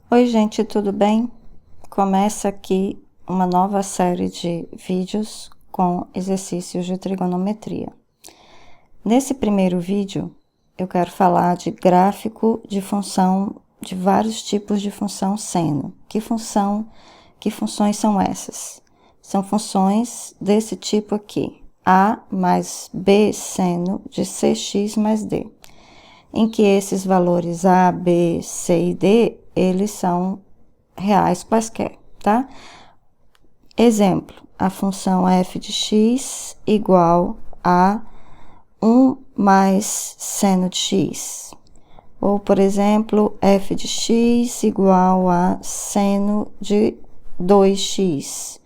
Oi, gente, tudo bem? Começa aqui uma nova série de vídeos com exercícios de trigonometria. Nesse primeiro vídeo, eu quero falar de gráfico de função, de vários tipos de função seno. Que funções são essas? São funções desse tipo aqui, a mais b seno de cx mais d, em que esses valores a, b, c e d, eles são reais quaisquer, tá? Exemplo, a função f de x igual a 1 mais seno de x. Ou, por exemplo, f de x igual a seno de 2x.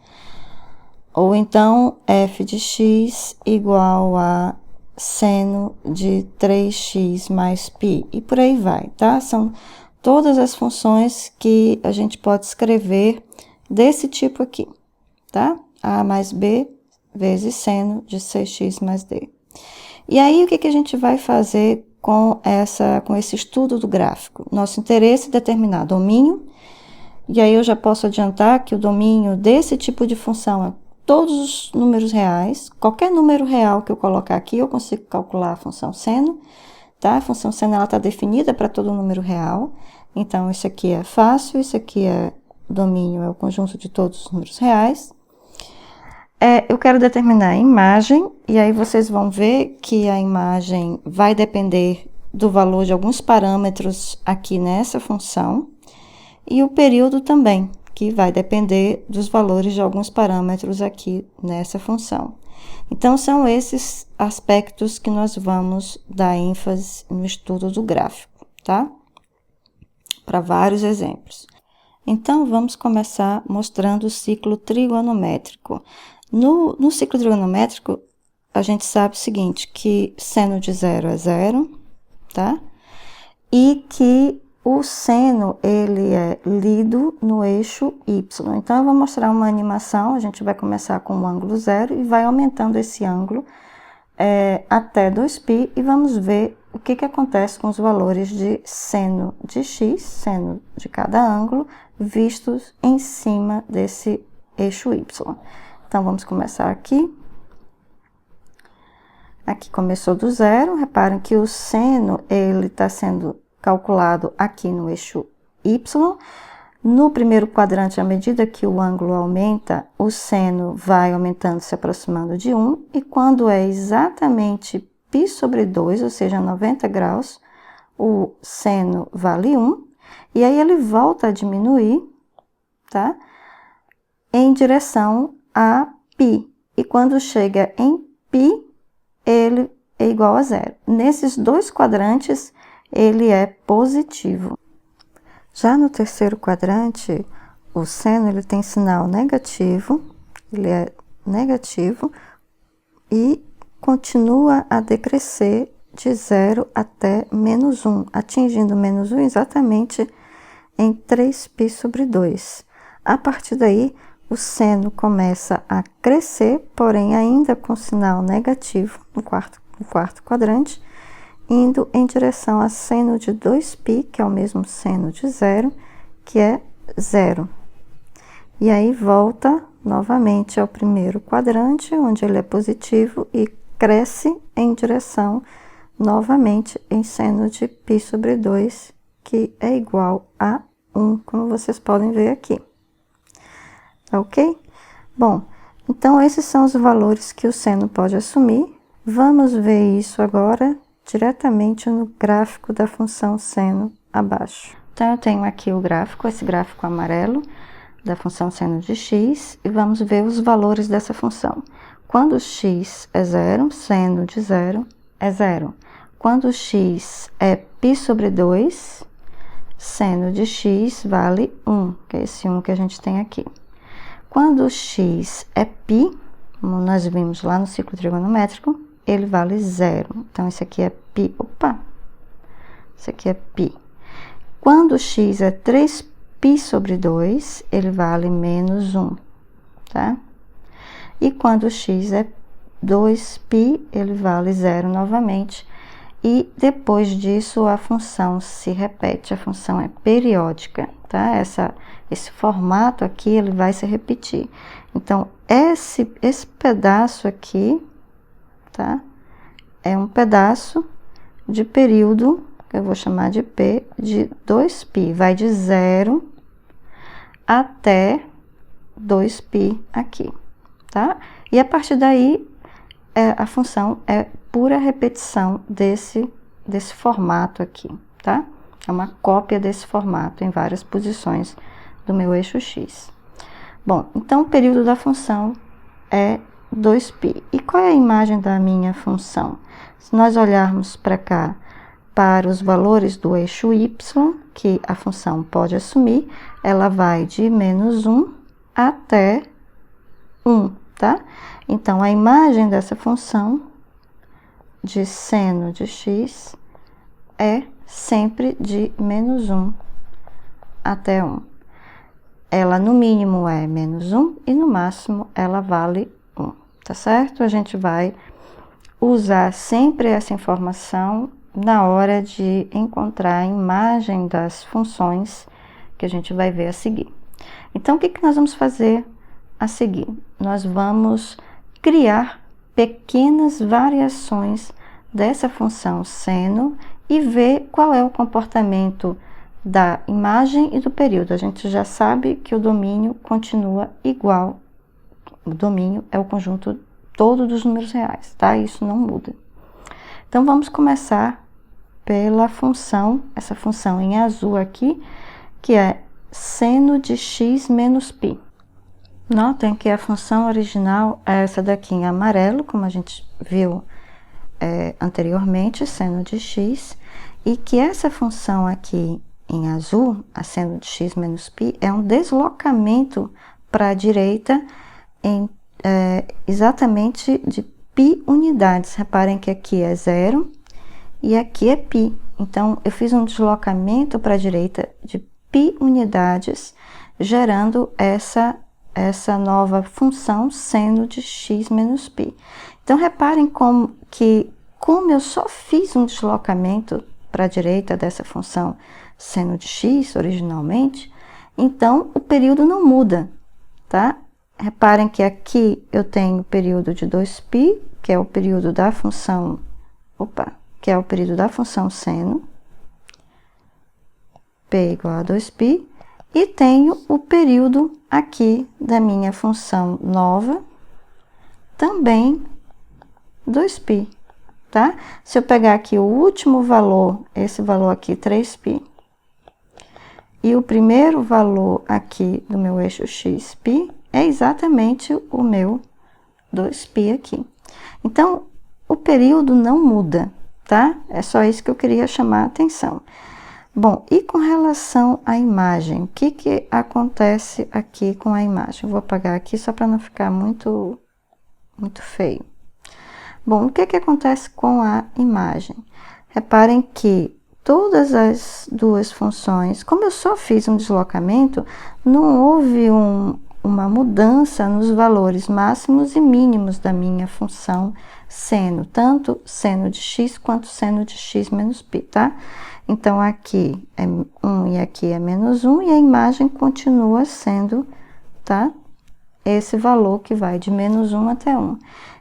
Ou então, f de x igual a seno de 3x mais π. E por aí vai, tá? São todas as funções que a gente pode escrever desse tipo aqui, tá? A mais b vezes seno de cx mais d. E aí, o que a gente vai fazer com esse estudo do gráfico? Nosso interesse é determinar domínio, e aí eu já posso adiantar que o domínio desse tipo de função é todos os números reais. Qualquer número real que eu colocar aqui, eu consigo calcular a função seno, tá? A função seno, ela está definida para todo número real. Então, isso aqui é fácil, isso aqui é domínio, é o conjunto de todos os números reais. Eu quero determinar a imagem, e aí vocês vão ver que a imagem vai depender do valor de alguns parâmetros aqui nessa função, e o período também, que vai depender dos valores de alguns parâmetros aqui nessa função. Então, são esses aspectos que nós vamos dar ênfase no estudo do gráfico, tá? Para vários exemplos. Então, vamos começar mostrando o ciclo trigonométrico. No ciclo trigonométrico, a gente sabe o seguinte, que seno de 0 é 0, tá? E que o seno, ele é lido no eixo Y. Então, eu vou mostrar uma animação, a gente vai começar com o ângulo 0 e vai aumentando esse ângulo até 2π, e vamos ver o que acontece com os valores de seno de x, seno de cada ângulo, vistos em cima desse eixo Y. Então, vamos começar aqui. Aqui começou do 0, reparem que o seno, ele está sendo calculado aqui no eixo Y. No primeiro quadrante, à medida que o ângulo aumenta, o seno vai aumentando, se aproximando de 1, e quando é exatamente π sobre 2, ou seja, 90 graus, o seno vale 1, e aí ele volta a diminuir, tá? Em direção a π. E quando chega em π, ele é igual a 0. Nesses dois quadrantes, ele é positivo. Já no terceiro quadrante, o seno ele tem sinal negativo, ele é negativo e continua a decrescer de 0 até menos 1, atingindo menos 1 exatamente em 3π sobre 2. A partir daí, o seno começa a crescer, porém ainda com sinal negativo no quarto quadrante, indo em direção a seno de 2π, que é o mesmo seno de 0, que é 0. E aí volta novamente ao primeiro quadrante, onde ele é positivo, e cresce em direção novamente em seno de π sobre 2, que é igual a 1, como vocês podem ver aqui. Ok? Bom, então esses são os valores que o seno pode assumir. Vamos ver isso agora diretamente no gráfico da função seno abaixo. Então, eu tenho aqui o gráfico, esse gráfico amarelo da função seno de x, e vamos ver os valores dessa função. Quando x é 0, seno de 0 é 0. Quando x é π sobre 2, seno de x vale 1, que é esse 1 que a gente tem aqui. Quando x é π, como nós vimos lá no ciclo trigonométrico, ele vale 0. Então, esse aqui é π, esse aqui é π. Quando x é 3π sobre 2, ele vale menos 1, tá? E quando x é 2π, ele vale 0 novamente. e depois disso a função se repete, a função é periódica, tá? Esse formato aqui, ele vai se repetir. Então, esse pedaço aqui, tá? É um pedaço de período, que eu vou chamar de P, de 2π, vai de 0 até 2π aqui, tá? E a partir daí, a função é pura repetição desse formato aqui, tá? É uma cópia desse formato em várias posições do meu eixo X. Bom, então o período da função é 2π. E qual é a imagem da minha função? Se nós olharmos para cá, para os valores do eixo Y, que a função pode assumir, ela vai de -1 até 1, tá? Então, a imagem dessa função de seno de x é sempre de -1 até 1. Ela, no mínimo, é -1 e, no máximo, ela vale 1, tá certo? A gente vai usar sempre essa informação na hora de encontrar a imagem das funções que a gente vai ver a seguir. Então, o que nós vamos fazer a seguir? Nós vamos criar pequenas variações dessa função seno e ver qual é o comportamento da imagem e do período. A gente já sabe que o domínio continua igual. O domínio é o conjunto todo dos números reais, tá? Isso não muda. Então, vamos começar pela função, essa função em azul aqui, que é seno de x menos π. Notem que a função original é essa daqui em amarelo, como a gente viu anteriormente, seno de x, e que essa função aqui em azul, a seno de x menos π, é um deslocamento para a direita em exatamente de π unidades. Reparem que aqui é 0 e aqui é π. Então, eu fiz um deslocamento para a direita de π unidades, gerando essa nova função seno de x menos π. Então, reparem como eu só fiz um deslocamento para a direita dessa função seno de x originalmente, então o período não muda, tá? Reparem que aqui eu tenho o período de 2π, que é o período da função, que é o período da função seno, p igual a 2π, e tenho o período aqui da minha função nova, também 2π, tá? Se eu pegar aqui o último valor, esse valor aqui, 3π, e o primeiro valor aqui do meu eixo xπ, é exatamente o meu 2π aqui. Então, o período não muda, tá? É só isso que eu queria chamar a atenção. Bom, e com relação à imagem, o que acontece aqui com a imagem? Eu vou apagar aqui só para não ficar muito feio. Bom, o que acontece com a imagem? Reparem que todas as duas funções, como eu só fiz um deslocamento, não houve uma mudança nos valores máximos e mínimos da minha função seno, tanto seno de x quanto seno de x menos π, tá? Então, aqui é 1 e aqui é -1, e a imagem continua sendo, tá? Esse valor que vai de -1 até 1.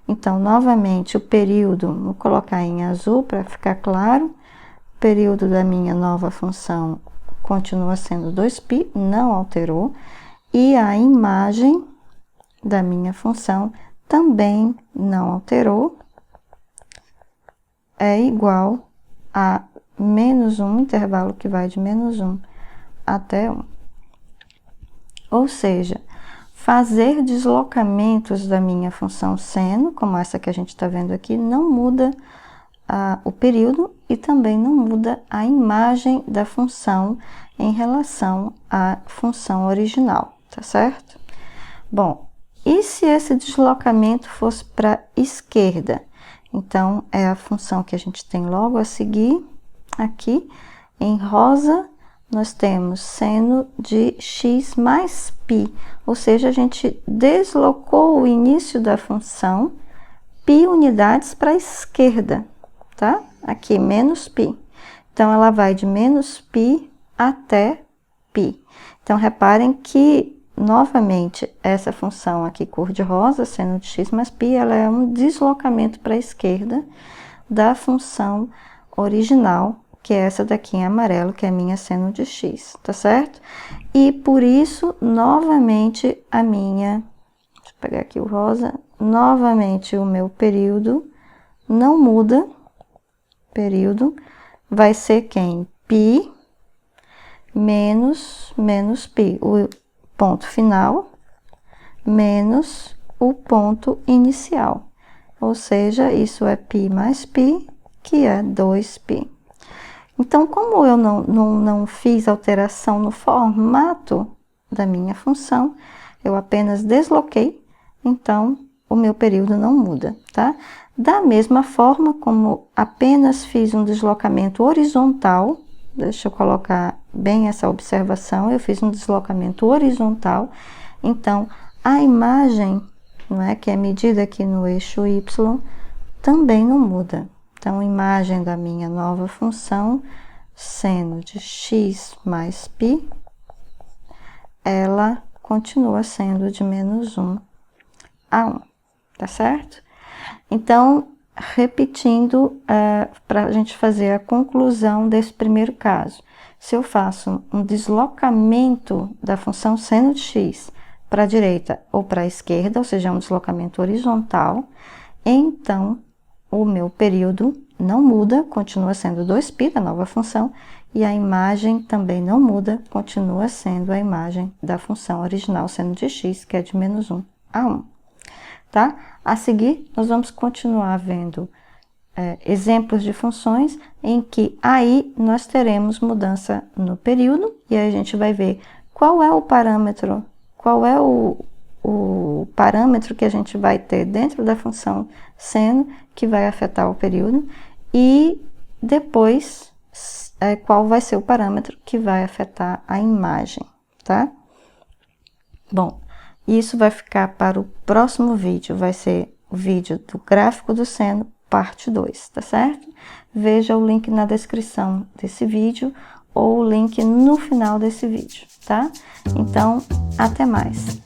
Então, novamente, o período, vou colocar em azul para ficar claro, o período da minha nova função continua sendo 2π, não alterou, e a imagem da minha função também não alterou, é igual a -1, intervalo que vai de -1 até 1. Ou seja, fazer deslocamentos da minha função seno, como essa que a gente está vendo aqui, não muda o período e também não muda a imagem da função em relação à função original, tá certo? Bom, e se esse deslocamento fosse para a esquerda? Então, é a função que a gente tem logo a seguir. Aqui, em rosa, nós temos seno de x mais π, ou seja, a gente deslocou o início da função π unidades para a esquerda, tá? aqui, menos π. Então, ela vai de menos π até π. Então, reparem que, novamente, essa função aqui cor-de-rosa, seno de x mais π, ela é um deslocamento para a esquerda da função original, que é essa daqui em amarelo, que é a minha seno de x, tá certo? E por isso, novamente, deixa eu pegar aqui o rosa, novamente o meu período não muda, período vai ser quem? π menos π, o ponto final, menos o ponto inicial. Ou seja, isso é π mais π, que é 2π. Então, como eu não fiz alteração no formato da minha função, eu apenas desloquei, então o meu período não muda, tá? Da mesma forma como apenas fiz um deslocamento horizontal, deixa eu colocar bem essa observação, eu fiz um deslocamento horizontal, então a imagem, não é, que é medida aqui no eixo y, também não muda. Então, a imagem da minha nova função, seno de x mais π, ela continua sendo de menos 1 a 1, tá certo? Então, repetindo, para a gente fazer a conclusão desse primeiro caso. Se eu faço um deslocamento da função seno de x para a direita ou para a esquerda, ou seja, um deslocamento horizontal, então o meu período não muda, continua sendo 2π da nova função, e a imagem também não muda, continua sendo a imagem da função original seno de x, que é de menos 1 a 1. Tá? A seguir, nós vamos continuar vendo exemplos de funções em que aí nós teremos mudança no período, e aí a gente vai ver qual é o parâmetro, parâmetro que a gente vai ter dentro da função seno que vai afetar o período, e depois qual vai ser o parâmetro que vai afetar a imagem, tá? Bom, isso vai ficar para o próximo vídeo, vai ser o vídeo do gráfico do seno, parte 2, tá certo? Veja o link na descrição desse vídeo ou o link no final desse vídeo, tá? Então, até mais!